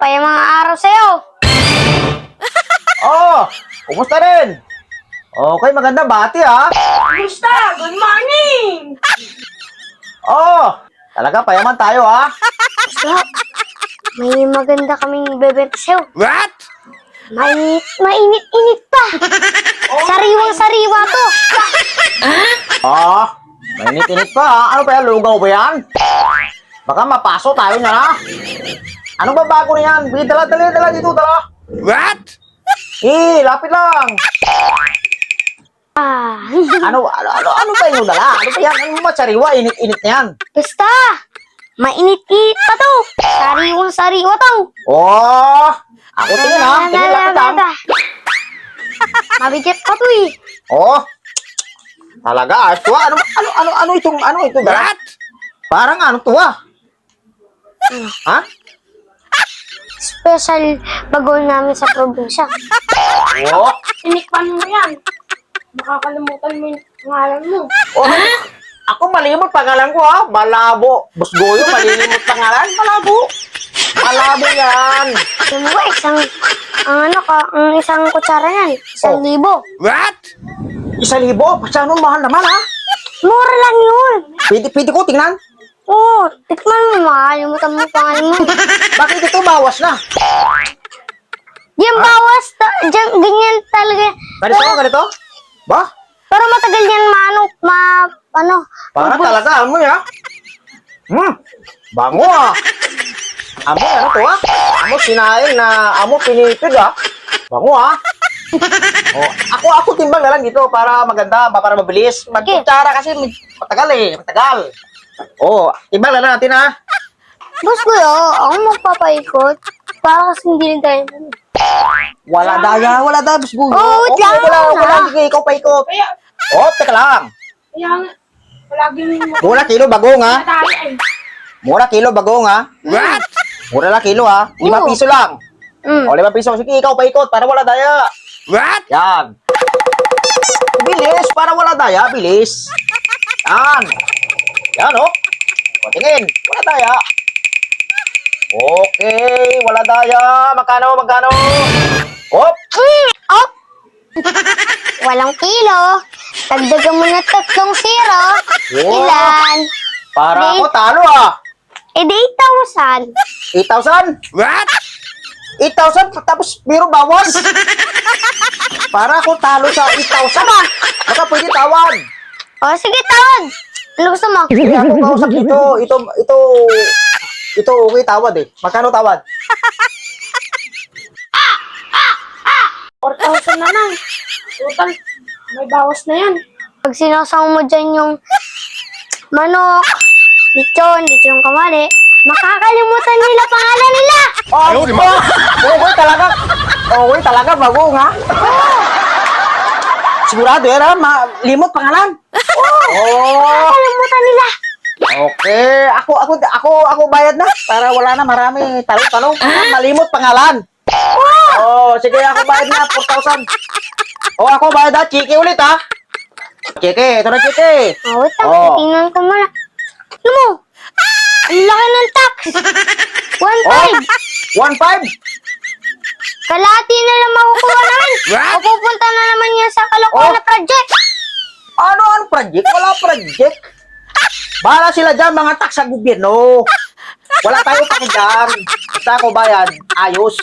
pa yung mga araw sa'yo. Oh, kumusta rin? Okay, maganda bati ha. Kumusta? Good morning! Oh, talaga payaman tayo ha. So, may maganda kaming bebenta sa'yo. What? Mainit-init pa. Sariwang-sariwa to. Oh, mainit-init pa ha. Ano ba yan? Lugaw ba yan? Baka mapaso tayo na na. Ano ba bago na yan? Dala dito, dala. What? Lapit lang. Ah, Ano ba yung dala? Ano ba yan? Ano ba sariwa? Init-init na yan. basta, mainit-init pa to. Sariwang-sariwa to. Oh, ako tingin ha. Tingin lapit lang. Mabigat pa to eh. Oh, talaga. Ito ano itong dala? What? Parang ano to ha? Ha? Special bagoong namin sa probinsya. Oh, Tinikpan mo yan. Makakalimutan mo yung pangalan mo. oh. Ako malimot pangalan ko ha. Malabo. Busgoyo, malimot pangalan. Malabo yan. Alam mo ba, ang isang kutsara yan, 1,000. What? 1,000? Pasyano, mahal naman ha. Mura lang yun. Pwede ko tingnan. Oo, tikman mo, makalimutan mo pangalan mo. Bakit ito bawas na? Yan bawas, ganyan talaga. Ganito? Ba? Pero matagal yan Para talaga, amoy ha. Bango ah. Amoy ano to ha? Amoy sinaing na amoy pinipig ha. Bango ha. Oh, ako timbang na lang dito para maganda, para mabilis. Magkutsara kasi matagal. Oh, timbang na lang natin ha. Boss ko ako magpapaikot. Para kasi hindi rin tayo. Wala daya, busgo. Oh, wait lang. Wala, sige, ikaw pa ikot. Kaya, Oh, teka lang. kaya nga, palaging Mura kilo bagong ha. tayo eh. Mura kilo bagong ha. What? Mura lang kilo ha. 5 Oo. piso lang. O, 5 piso. Sige, ikaw pa ikot para wala daya. What? Yan. Bilis, para wala daya, bilis. Yan. Yan, oh. O, tingin. Wala daya. Okay, wala daya. Magkano? Op. Op! Walang kilo. Dagdagan mo na 3 zero. Wow. Ilan? Para Wait. ako talo ah. Eh, di 8,000. 8,000? What? 8,000 tapos biro bawas. Para ako talo sa 8,000 ah. Baka pwede tawad. O, sige, tawad. Ano gusto mo? Hindi ako kausap dito. Ito okay tawad eh. Magkano tawad? 4,000 na lang. Total, may bawas na yan. Pag sinasama mo dyan yung manok, lechon kamali, makakalimutan nila pangalan nila. Oh, di ba? Okay talaga, bagong ha? Sigurado yan ha? Limot pangalan? Oh, Makakalimutan nila. okay. Ako bayad na. Para wala na marami talong-talong. Malimot pangalan. Oh, sige, ako bayad na, 4,000. Oh, ako bayad na, chiki ulit ha? Chiki, ito na chiki. Oh, wait lang, Oh. tingnan ko muna. Ano mo? Ang laki ng tax. 1,500. 1,500? Kalahati na lang makukuha namin. What? O pupunta na naman yan sa kalokohan na project. Ano ang project? Wala project. Bahala sila dyan, mga tax sa gobyerno. Wala tayo pakidyan. Basta ako bayad, ayos.